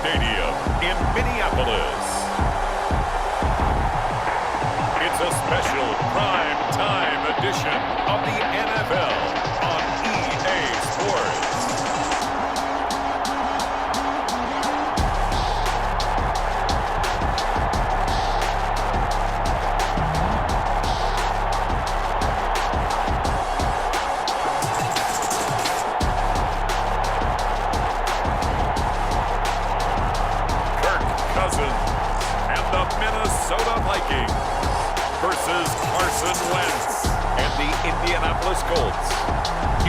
Stadium in Minneapolis. It's a special prime time edition of the NFL on EA Sports. Minnesota Vikings versus Carson Wentz and the Indianapolis Colts.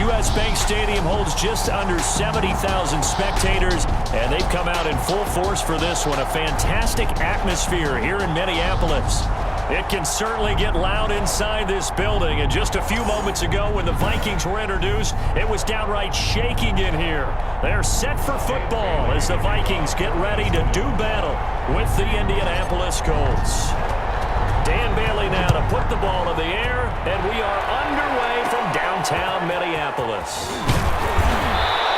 U.S. Bank Stadium holds just under 70,000 spectators, and they've come out in full force for this one. A fantastic atmosphere here in Minneapolis. It can certainly get loud inside this building, and just a few moments ago when the Vikings were introduced, it was downright shaking in here. They're set for football as the Vikings get ready to do battle with the Indianapolis Colts. Dan Bailey now to put the ball in the air, and we are underway from downtown Minneapolis.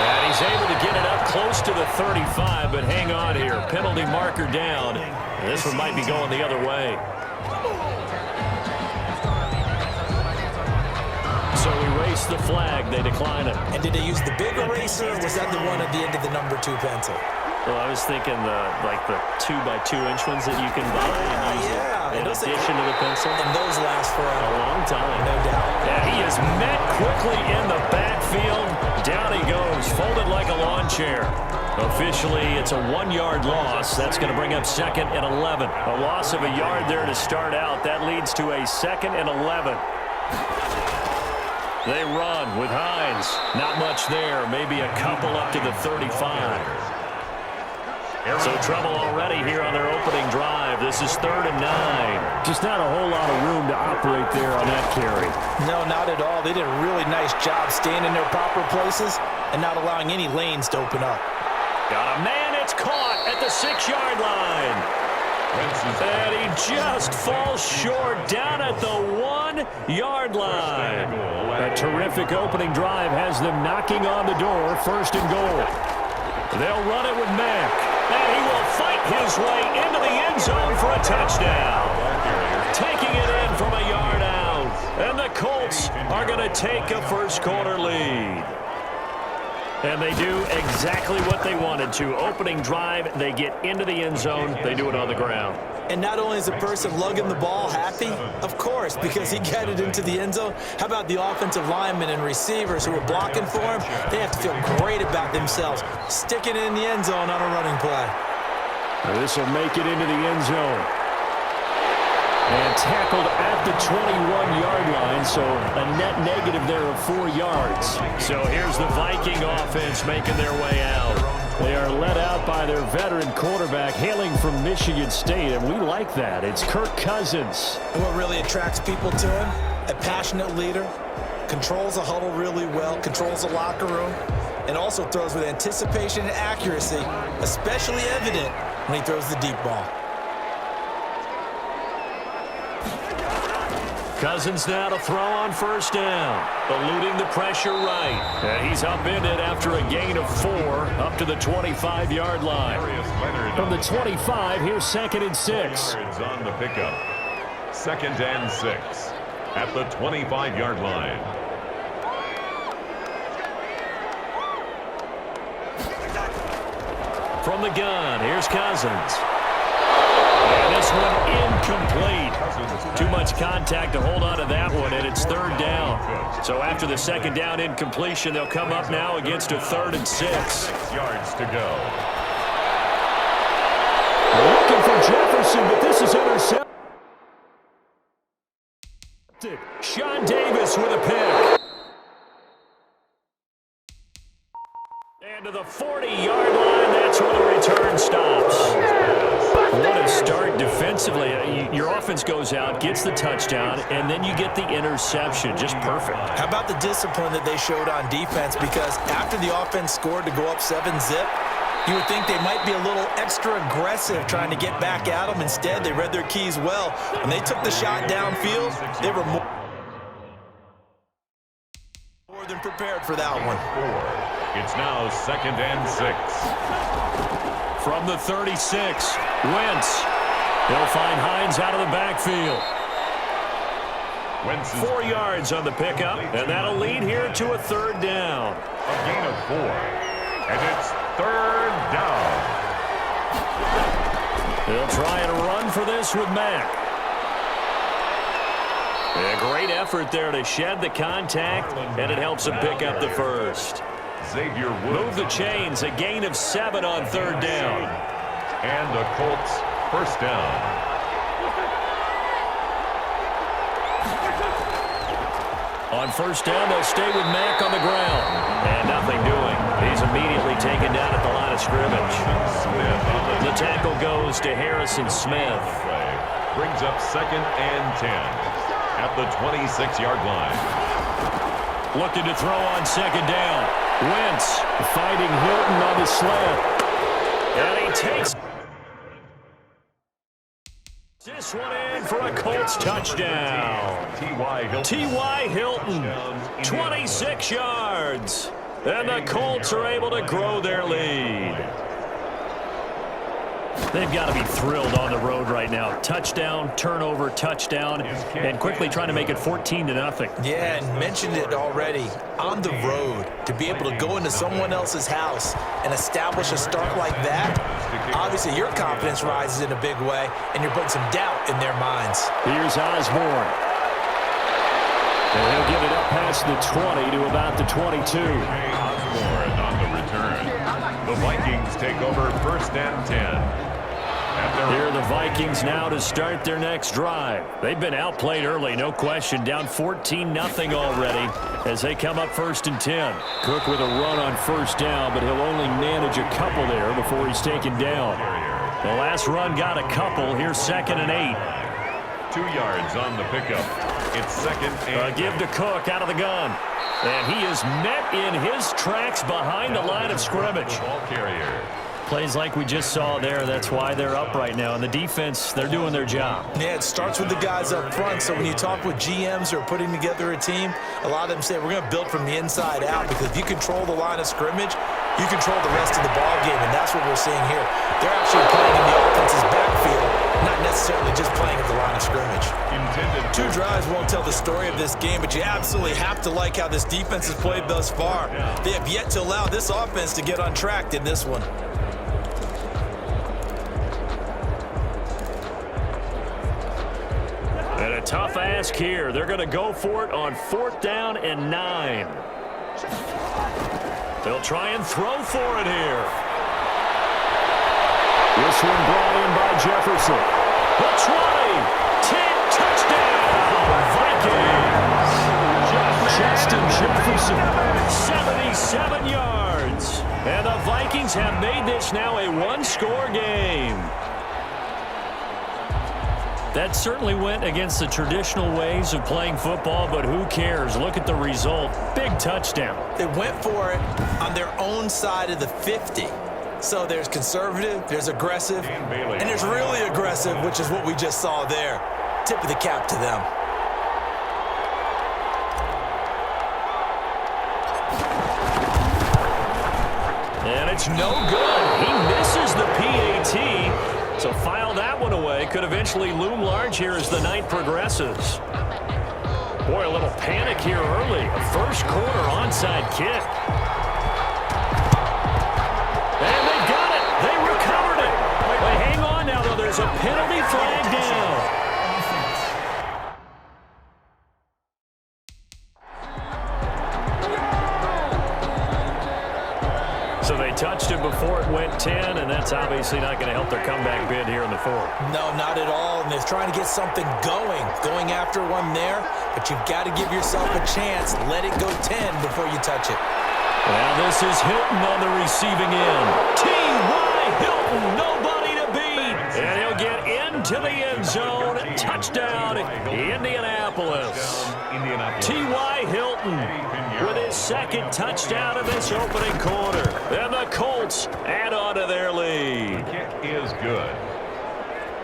And he's able to get it up close to the 35, but hang on here. Penalty marker down. This one might be going the other way. So erase the flag. They decline it. And did they use the big eraser, or was that the one at the end of the number 2 pencil? Well, I was thinking the 2x2-inch ones that you can buy and use in addition to the pencil. And those last for a long time. No doubt. Yeah, he is met quickly in the backfield. Down he goes, folded like a lawn chair. Officially, it's a 1-yard loss. That's going to bring up 2nd and 11. A loss of a yard there to start out. That leads to a 2nd and 11. They run with Hines. Not much there. Maybe a couple up to the 35. So trouble already here on their opening drive. This is 3rd and 9. Just not a whole lot of room to operate there on that carry. No, not at all. They did a really nice job staying in their proper places and not allowing any lanes to open up. Got a man. It's caught at the 6-yard line. And he just falls short down at the 1-yard line. A terrific opening drive has them knocking on the door. 1st and goal. They'll run it with Mack. And he will fight his way into the end zone for a touchdown. Taking it in from a yard out. And the Colts are going to take a first-quarter lead. And they do exactly what they wanted to. Opening drive, they get into the end zone. They do it on the ground. And not only is the person lugging the ball happy, of course, because he got it into the end zone. How about the offensive linemen and receivers who are blocking for him? They have to feel great about themselves, sticking it in the end zone on a running play. This will make it into the end zone. And tackled at the 21-yard line, so a net negative there of 4 yards. So here's the Viking offense making their way out. They are led out by their veteran quarterback hailing from Michigan State, and we like that. It's Kirk Cousins. And what really attracts people to him? A passionate leader, controls the huddle really well, controls the locker room, and also throws with anticipation and accuracy, especially evident when he throws the deep ball. Cousins now to throw on 1st down, eluding the pressure right. And he's upended after a gain of 4 up to the 25-yard line. From the 25, here's 2nd and 6. On the pickup. 2nd and 6 at the 25-yard line. From the gun, here's Cousins. And this one incomplete. Too much contact to hold on to that one, and it's 3rd down. So after the 2nd down incompletion, they'll come up now against a 3rd and 6. 6 yards to go. Looking for Jefferson, but this is intercepted. Sean Davis with a pick. And to the 40-yard line, that's where the return stops. What a start defensively. Your offense goes out, gets the touchdown, and then you get the interception. Just perfect. How about the discipline that they showed on defense? Because after the offense scored to go up 7-zip, you would think they might be a little extra aggressive trying to get back at them. Instead, they read their keys well. When they took the shot downfield, they were more than prepared for that one. It's now 2nd and 6. from the 36. Wentz. He'll find Hines out of the backfield. 4 yards on the pickup, and that'll lead here to a third down. A gain of 4, and it's third down. They'll try and run for this with Mack. A great effort there to shed the contact, and it helps him pick up the first. Xavier Woods. Move the chains, a gain of 7 on third down. And the Colts first down. On first down, they'll stay with Mack on the ground. And nothing doing. He's immediately taken down at the line of scrimmage. The tackle goes to Harrison Smith. Brings up 2nd and 10 at the 26-yard line. Looking to throw on second down. Wentz fighting Hilton on the slant. And he takes this one in for a Colts touchdown. T.Y. Hilton, 26 yards. And the Colts are able to grow their lead. They've got to be thrilled on the road right now. Touchdown, turnover, touchdown, and quickly trying to make it 14-0. Yeah, and mentioned it already. On the road, to be able to go into someone else's house and establish a start like that, obviously your confidence rises in a big way, and you're putting some doubt in their minds. Here's Osborne. And he'll get it up past the 20 to about the 22. Osborne on the return. The Vikings take over 1st and 10. Here are the Vikings now to start their next drive. They've been outplayed early, no question. Down 14-0 already as they come up 1st and 10. Cook with a run on first down, but he'll only manage a couple there before he's taken down. The last run got a couple. Here's 2nd and 8. 2 yards on the pickup. It's 2nd and give to Cook out of the gun. And he is met in his tracks behind the line of scrimmage. Ball carrier. Plays like we just saw there. That's why they're up right now. And the defense, they're doing their job. Yeah, it starts with the guys up front. So when you talk with GMs who are putting together a team, a lot of them say we're going to build from the inside out, because if you control the line of scrimmage, you control the rest of the ball game, and that's what we're seeing here. They're actually playing in the offense's backfield, not necessarily just playing at the line of scrimmage. 2 drives won't tell the story of this game, but you absolutely have to like how this defense has played thus far. They have yet to allow this offense to get untracked in this one. And a tough ask here. They're going to go for it on 4th down and 9. They'll try and throw for it here. This one brought in by Jefferson. The 20. 10 touchdown. Vikings. Justin Jefferson. 77 yards. And the Vikings have made this now a 1-score game. That certainly went against the traditional ways of playing football, but who cares? Look at the result. Big touchdown. They went for it on their own side of the 50. So there's conservative, there's aggressive, and there's really aggressive, which is what we just saw there. Tip of the cap to them. And it's no good. He misses the PAT. So file that one away. Could eventually loom large here as the night progresses. Boy, a little panic here early. A first quarter onside kick. And they got it. They recovered it. But hang on now, though. There's a penalty flag down. So they touched it before it went 10, and that's obviously not going to help their comeback bid here in the 4th. No, not at all, and they're trying to get something going after one there, but you've got to give yourself a chance. Let it go 10 before you touch it. Now this is Hilton on the receiving end. T.Y. Hilton, nobody to beat. And he'll get into the end zone. Touchdown, Indianapolis. T.Y. Hilton with his 2nd touchdown of this opening quarter. And the Colts add on to their lead. Kick is good.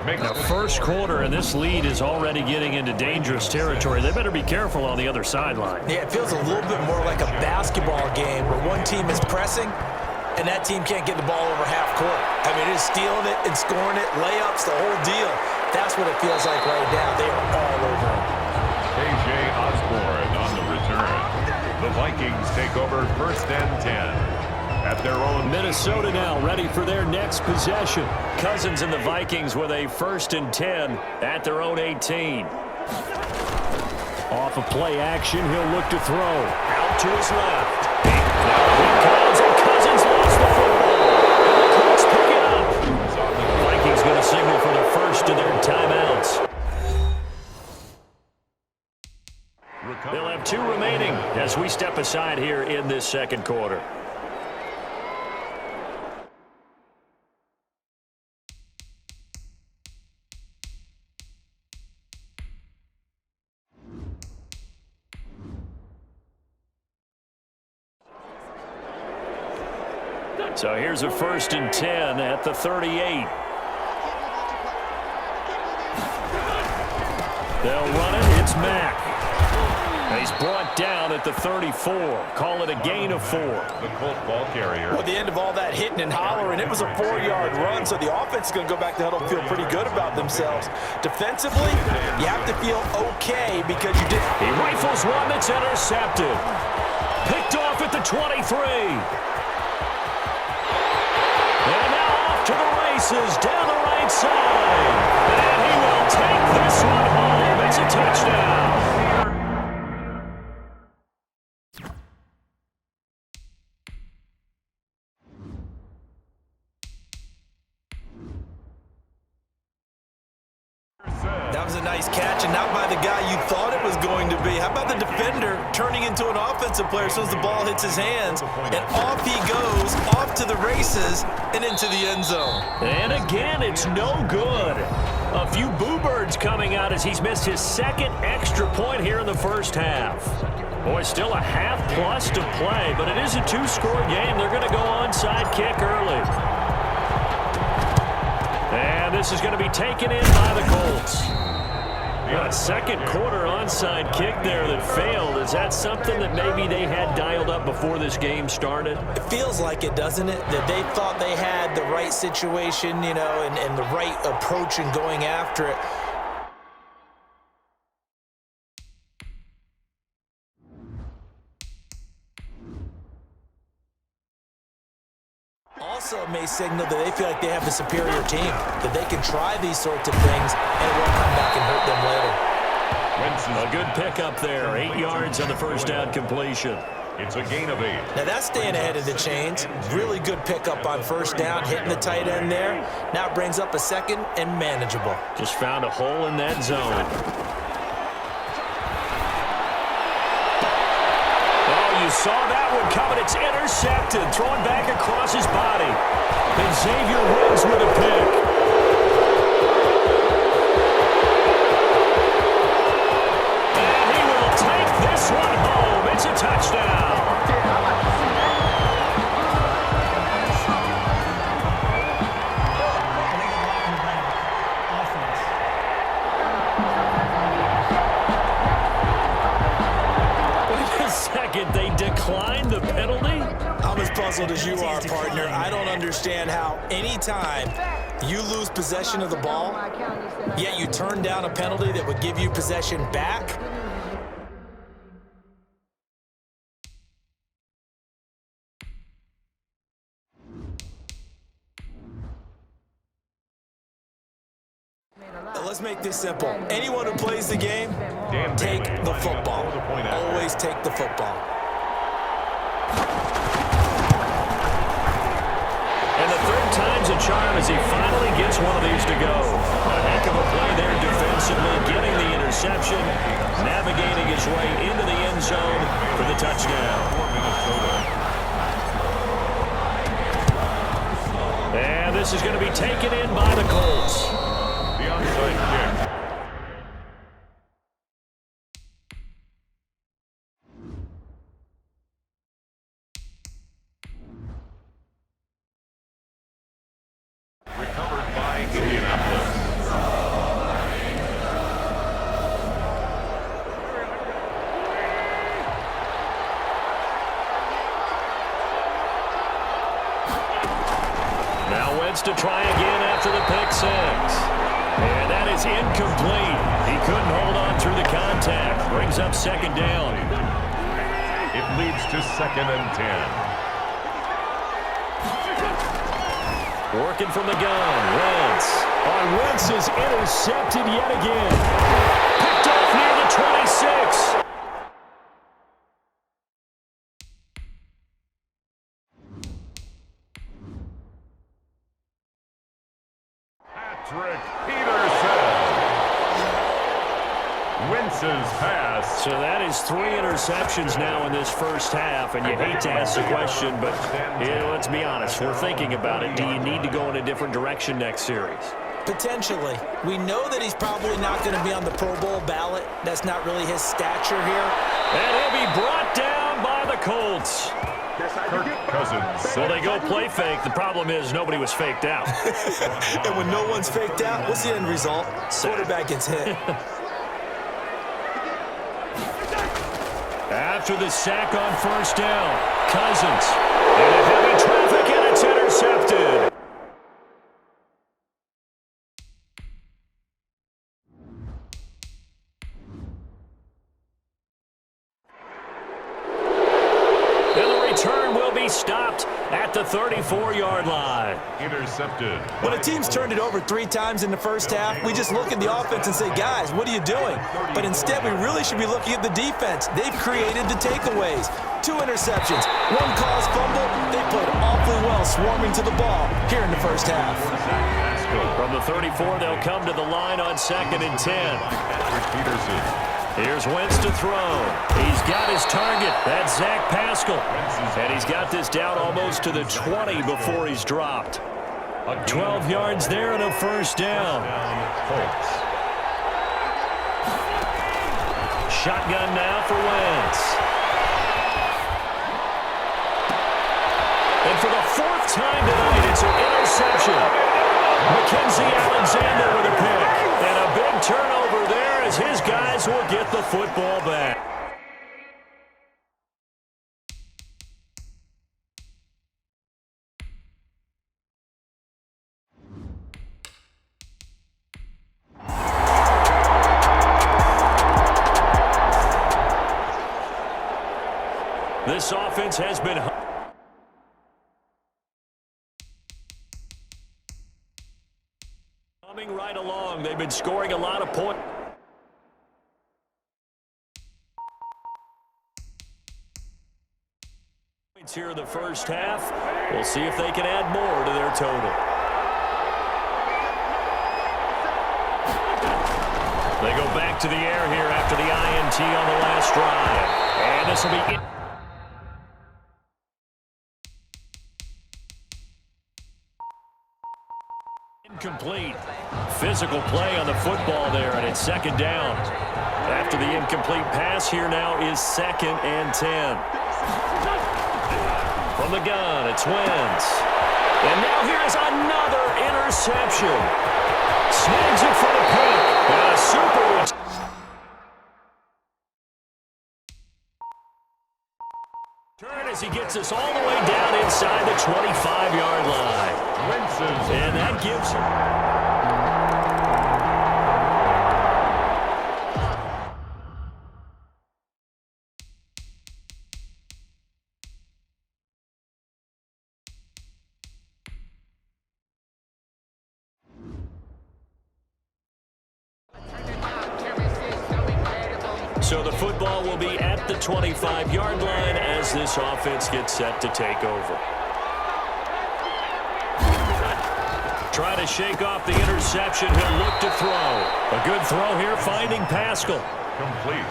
Now, first quarter, and this lead is already getting into dangerous territory. They better be careful on the other sideline. Yeah, it feels a little bit more like a basketball game where one team is pressing and that team can't get the ball over half court. I mean, it's stealing it and scoring it, layups, the whole deal. That's what it feels like right now. They are all over it. KJ Osborne on the return. The Vikings take over 1st and 10. At their own Minnesota now ready for their next possession. Cousins and the Vikings with a 1st and 10 at their own 18. Off of play action, he'll look to throw. Out to his left. Now here comes, and Cousins lost the football. And the Colts pick it up. The Vikings going to signal for the first of their timeouts. They'll have 2 remaining as we step aside here in this second quarter. So here's a 1st and 10 at the 38. They'll run it. It's Mack. He's brought down at the 34. Call it a gain of 4. The Colt ball carrier. Well, at the end of all that hitting and hollering, it was a 4-yard run, so the offense is going to go back to huddle, feel pretty good about themselves. Defensively, you have to feel okay because you did. He rifles one that's intercepted. Picked off at the 23. And now off to the races down the right side. And he will take this one home. It's a touchdown. That was a nice catch, and not by the guy you thought it was going to be. How about the defender turning into an offensive player as soon as the ball hits his hands, and off he goes, off to the races, and into the end zone. And again, it's no good. A few boo birds coming out as he's missed his 2nd extra point here in the first half. Boy, still a half plus to play, but it is a 2-score game. They're going to go onside kick early. And this is going to be taken in by the Colts. A second quarter onside kick there that failed. Is that something that maybe they had dialed up before this game started? It feels like it, doesn't it? That they thought they had the right situation, you know, and the right approach in going after it. Also may signal that they feel like they have the superior team, that they can try these sorts of things and it won't come back and hurt them later. A good pickup there, 8 yards on the first down completion. It's a gain of 8. Now that's staying ahead of the chains. Really good pickup on first down, hitting the tight end there. Now it brings up a 2nd and manageable. Just found a hole in that zone. You saw that one coming. It's intercepted. Thrown back across his body. And Xavier Woods with a pick. And he will take this one home. It's a touchdown. They declined the penalty? I'm as puzzled as you are, partner. I don't understand how any time you lose possession of the ball, yet you turn down a penalty that would give you possession back. Let's make this simple. Anyone who plays the game, take the football. Always take the football. And the 3rd time's a charm as he finally gets one of these to go. A heck of a play there defensively, getting the interception, navigating his way into the end zone for the touchdown. And this is going to be taken in by the Colts. The onside kick. Recovered by Indianapolis. Now Wentz to try again after the pick six. And that is incomplete. He couldn't hold on through the contact. Brings up second down. It leads to 2nd and 10. Working from the gun, Wentz. Wentz is intercepted yet again. Picked off near the 26. Patrick Peterson. Wentz's pass. So that is 3 interceptions now in this first half, and you hate to ask the question, but let's be honest, we're thinking about it. Do you need to go in a different direction next series? Potentially. We know that he's probably not going to be on the Pro Bowl ballot. That's not really his stature here. And he'll be brought down by the Colts. Kirk Cousins. Well, they go play fake. The problem is nobody was faked out. And when no one's faked out, what's the end result? Quarterback gets hit. After the sack on first down, Cousins. And heavy traffic, and it's intercepted. Return will be stopped at the 34-yard line. Intercepted. When a team's turned it over 3 times in the first half, we just look at the offense and say, guys, what are you doing? But instead, we really should be looking at the defense. They've created the takeaways. 2 interceptions, 1 caused fumble. They played awfully well swarming to the ball here in the first half. From the 34, they'll come to the line on 2nd and 10. Patrick Peterson. Here's Wentz to throw. He's got his target. That's Zach Pascal. And he's got this down almost to the 20 before he's dropped. 12 yards there and a first down. Shotgun now for Wentz. And for the 4th time tonight, it's an interception. Mackenzie Alexander with a pick. And a big turnover there as his guys will get the football back. This offense has been coming right along. They've been scoring a lot of points. Here in the first half. We'll see if they can add more to their total. They go back to the air here after the INT on the last drive. And this will be incomplete. Physical play on the football there, and it's 2nd down. After the incomplete pass, here now is 2nd and 10. From the gun, it's Wentz. And now here's another interception. Snags it for the pick. And a super return as he gets us all the way down inside the 25-yard line. And that gives him. So the football will be at the 25-yard line as this offense gets set to take over. Try to shake off the interception. He'll look to throw. A good throw here, finding Pascal. Complete.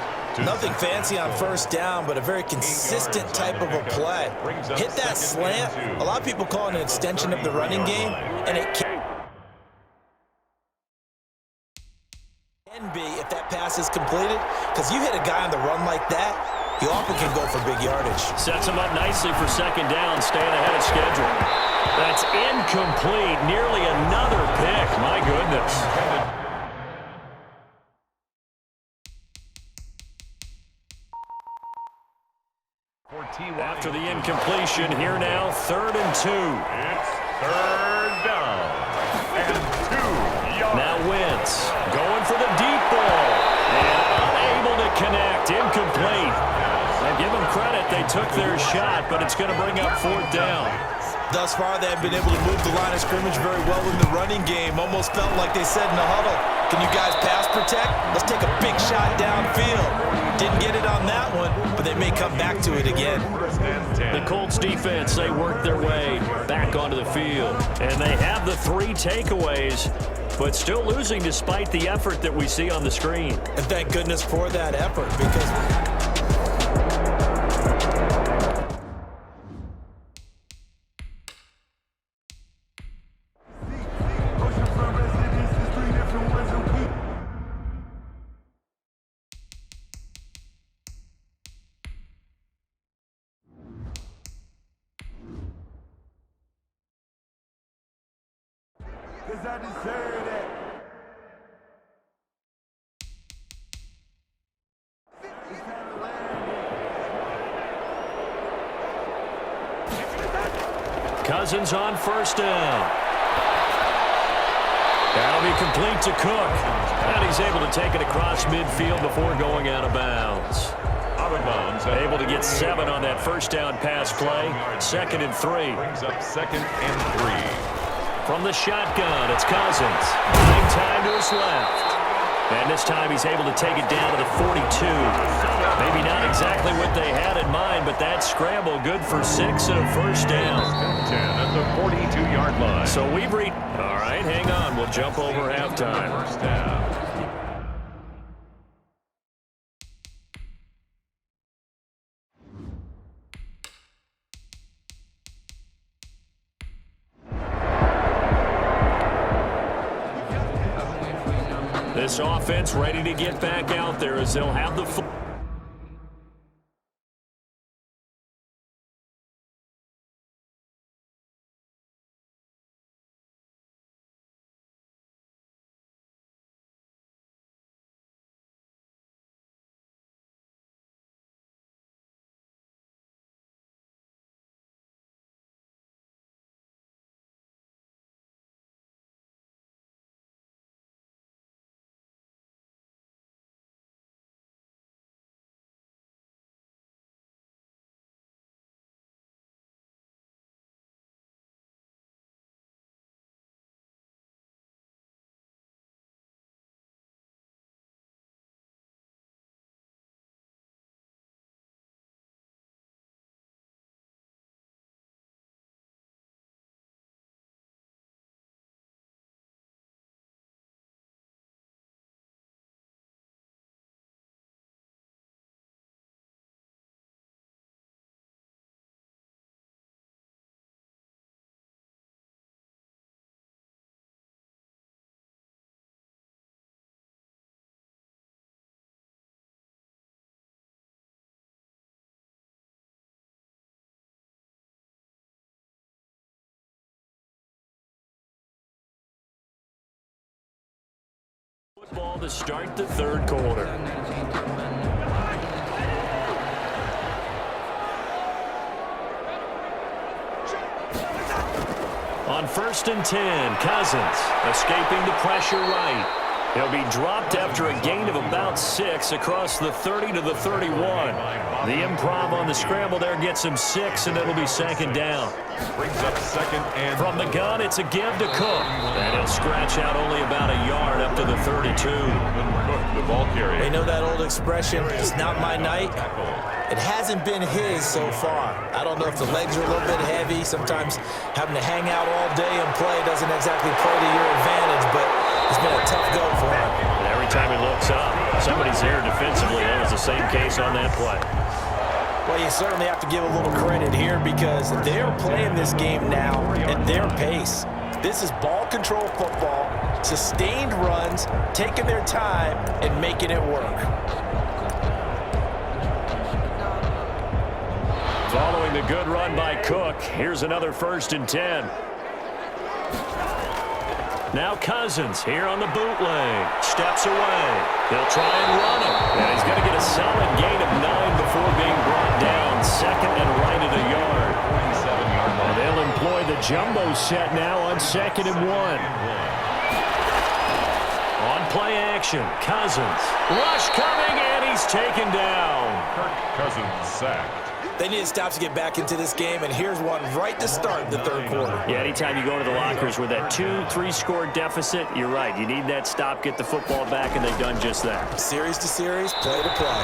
Nothing fancy on first down, but a very consistent type of a play. Hit that slant. A lot of people call it an extension of the running game, and it can be if that pass is completed, because you hit a guy on the run like that, you often can go for big yardage. Sets him up nicely for 2nd down, staying ahead of schedule. That's incomplete. Nearly another pick. My goodness. After the incompletion, here now, 3rd and 2. Third down and 2 yards. Now Wentz going for the deep ball. And unable to connect. Incomplete. And give them credit. They took their shot, but it's going to bring up fourth down. Thus far, they have been able to move the line of scrimmage very well in the running game. Almost felt like they said in the huddle, can you guys pass protect? Let's take a big shot downfield. Didn't get it on that one, but they may come back to it again. The Colts defense, they work their way back onto the field. And they have the 3 takeaways, but still losing despite the effort that we see on the screen. And thank goodness for that effort, because I deserve it. Cousins on first down. That'll be complete to Cook. And he's able to take it across midfield before going out of bounds. Out of bounds. Able to get 7 on that first down pass play. 2nd and 3. Brings up 2nd and 3. From the shotgun, it's Cousins. Buying time to his left. And this time he's able to take it down to the 42. Maybe not exactly what they had in mind, but that scramble good for 6 and a first down. 10 at the 42-yard line. So we've reached. All right, hang on. We'll jump over halftime. First down. This offense ready to get back out there as they'll have the football to start the third quarter. On 1st and 10, Cousins escaping the pressure right. He'll be dropped after a gain of about 6 across the 30 to the 31. The improv on the scramble there gets him 6, and it'll be 2nd down. Brings up 2nd and From the gun, it's a give to Cook. And he'll scratch out only about a yard up to the 32. Cook, the ball carrier. they know that old expression, it's not my night. It hasn't been his so far. I don't know if the legs are a little bit heavy. Sometimes having to hang out all day and play doesn't exactly play to your advantage, but it's been a tough go for him. And every time he looks up, somebody's there defensively. That was the same case on that play. Well, you certainly have to give a little credit here because they're playing this game now at their pace. This is ball control football, sustained runs, taking their time, and making it work. Following the good run by Cook, here's another 1st and 10. Now Cousins here on the bootleg. Steps away. He'll try and run it. And he's going to get a solid gain of 9 before being brought down. 2nd and right at a yard. 27-yard line. They'll employ the Jumbo set now on 2nd and 1. On play action, Cousins. Rush coming, and he's taken down. Kirk Cousins sacked. They need to stop to get back into this game, and here's one right to start the third quarter. Yeah, anytime you go to the lockers with that 2-3 score deficit, you're right. You need that stop, get the football back, and they've done just that. Series to series, play to play.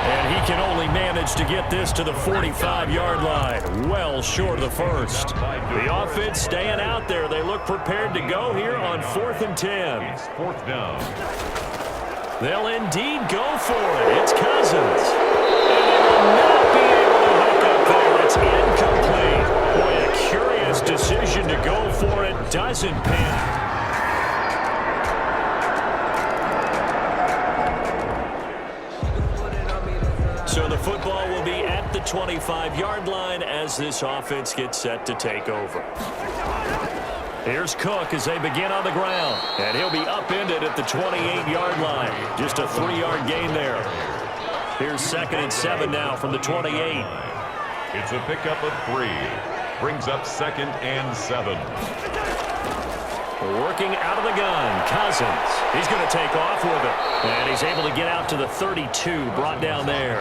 And he can only manage to get this to the 45-yard line, well short of the first. The offense staying out there. They look prepared to go here on 4th and 10. It's 4th down. They'll indeed go for it. It's Cousins. And they will not be able to hook up there. It's incomplete. Boy, a curious decision to go for it. Doesn't pan. So the football will be at the 25-yard line as this offense gets set to take over. Here's Cook as they begin on the ground. And he'll be upended at the 28-yard line. Just a 3-yard gain there. Here's 2nd and 7 now from the 28. It's a pickup of 3. Brings up 2nd and 7. Working out of the gun, Cousins. He's going to take off with it. And he's able to get out to the 32, brought down there.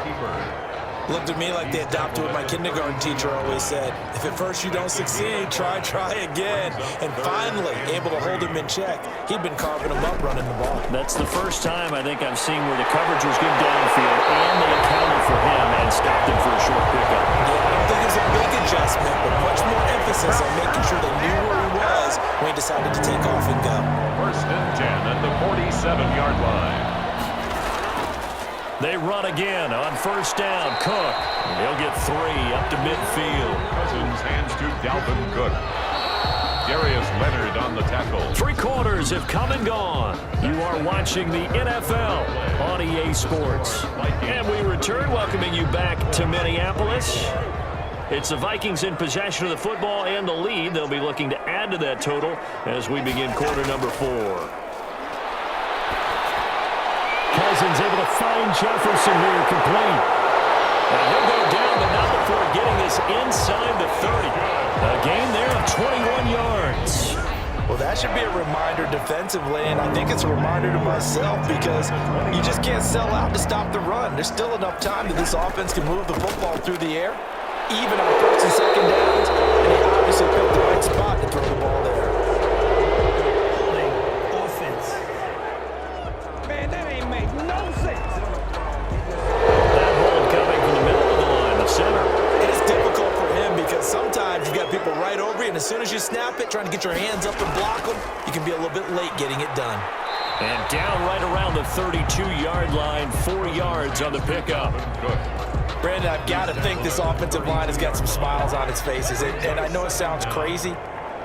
Looked at me like they adopted what my kindergarten teacher always said. If at first you don't succeed, try again. And finally, able to hold him in check. He'd been carving him up running the ball. That's the first time I think I've seen where the coverage was good downfield and they accounted for him and stopped him for a short pickup. Yeah, I don't think it was a big adjustment, but much more emphasis on making sure they knew where he was when he decided to take off and go. 1st and 10 at the 47-yard line. They run again on 1st down. Cook. And he'll get 3 up to midfield. Cousins hands to Dalvin Cook. Darius Leonard on the tackle. 3 quarters have come and gone. You are watching the NFL on EA Sports. And we return, welcoming you back to Minneapolis. It's the Vikings in possession of the football and the lead. They'll be looking to add to that total as we begin quarter number 4. Cousins able to find Jefferson here, complete. And he'll go down, but not before getting this inside the 30. A gain there of 21 yards. Well, that should be a reminder defensively, and I think it's a reminder to myself because you just can't sell out to stop the run. There's still enough time that this offense can move the football through the air, even on 1st and 2nd downs, and they obviously picked the right spot to throw the ball there. Sometimes you got people right over you, and as soon as you snap it, trying to get your hands up and block them, you can be a little bit late getting it done. And down right around the 32-yard line, 4 yards on the pickup. Brandon, I've got to think this offensive line has got some smiles on its faces, and I know it sounds crazy,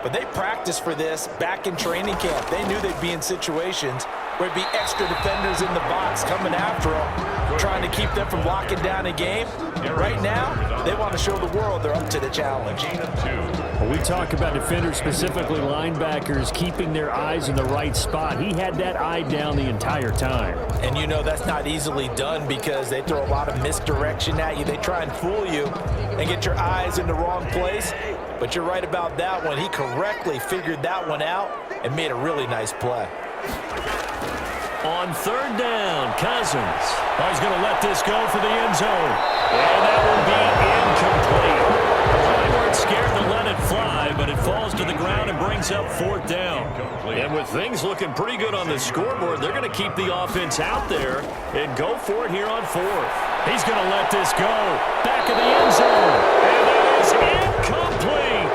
but they practiced for this back in training camp. They knew they'd be in situations where it'd be extra defenders in the box coming after them, trying to keep them from locking down a game. And right now, they want to show the world they're up to the challenge. Well, we talk about defenders, specifically linebackers, keeping their eyes in the right spot. He had that eye down the entire time. And you know that's not easily done because they throw a lot of misdirection at you. They try and fool you and get your eyes in the wrong place. But you're right about that one. He correctly figured that one out and made a really nice play. On 3rd down, Cousins. Oh, he's going to let this go for the end zone. And that will be incomplete. They weren't scared to let it fly, but it falls to the ground and brings up 4th down. And with things looking pretty good on the scoreboard, they're going to keep the offense out there and go for it here on 4th. He's going to let this go. Back of the end zone. And that is incomplete.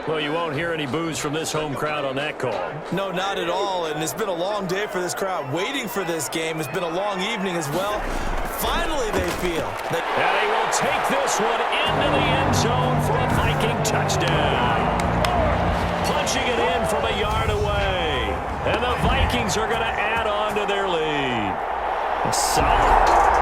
Well, you won't hear any boos from this home crowd on that call. No, not at all, and it's been a long day for this crowd waiting for this game. It's been a long evening as well. Finally, they feel that... And he will take this one into the end zone for a Viking touchdown. Punching it in from a yard away. And the Vikings are going to add on to their lead. Solid.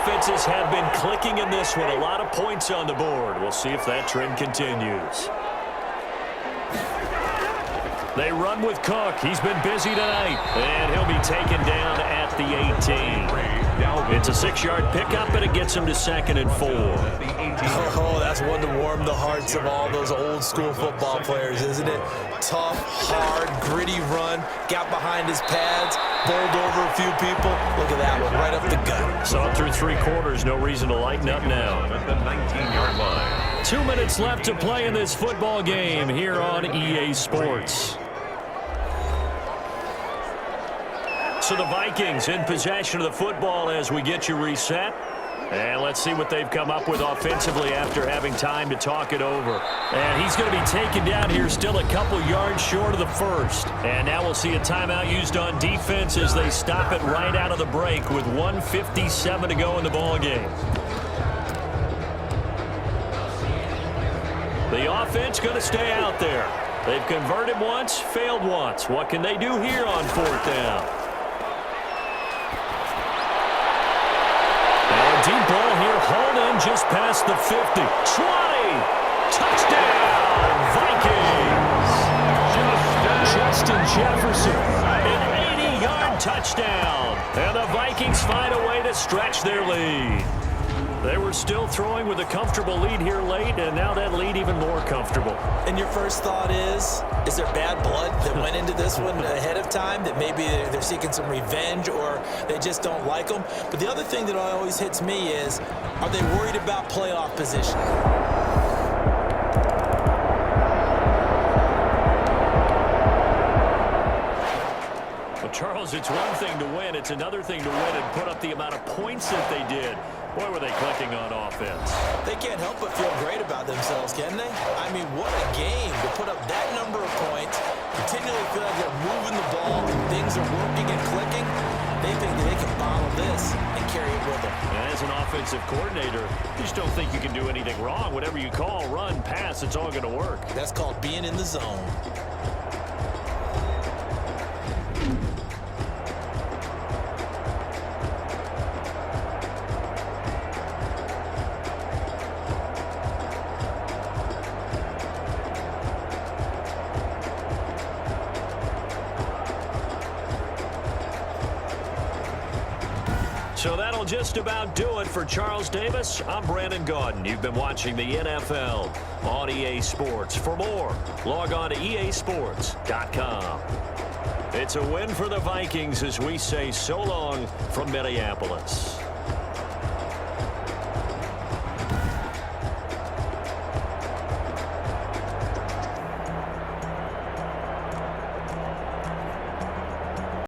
Offenses have been clicking in this one. A lot of points on the board. We'll see if that trend continues. They run with Cook. He's been busy tonight. And he'll be taken down at the 18. It's a 6-yard pickup, and it gets him to 2nd and 4. Oh, that's one to warm the hearts of all those old-school football players, isn't it? Tough, hard, gritty run. Got behind his pads, bowled over a few people. Look at that one, right up the gut. So through 3 quarters, no reason to lighten up now. At the 19-yard line. 2 minutes left to play in this football game here on EA Sports. So the Vikings in possession of the football as we get you reset. And let's see what they've come up with offensively after having time to talk it over. And he's going to be taken down here still a couple yards short of the first. And now we'll see a timeout used on defense as they stop it right out of the break with 1:57 to go in the ballgame. The offense going to stay out there. They've converted once, failed once. What can they do here on 4th down? Deep ball here, hauled in just past the 50. 20! Touchdown, Vikings! Justin Jefferson, an 80-yard touchdown. And the Vikings find a way to stretch their lead. They were still throwing with a comfortable lead here late, and now that lead even more comfortable. And your first thought is there bad blood that went into this one ahead of time, that maybe they're seeking some revenge or they just don't like them? But the other thing that always hits me is, are they worried about playoff position? Well, Charles, it's one thing to win. It's another thing to win and put up the amount of points that they did. Boy, were they clicking on offense. They can't help but feel great about themselves, can they? I mean, what a game to put up that number of points, continually feel like they're moving the ball, things are working and clicking. They think that they can bottle this and carry it with them. And as an offensive coordinator, you just don't think you can do anything wrong. Whatever you call, run, pass, it's all going to work. That's called being in the zone. So that'll just about do it for Charles Davis. I'm Brandon Gaudin. You've been watching the NFL on EA Sports. For more, log on to easports.com. It's a win for the Vikings as we say so long from Minneapolis.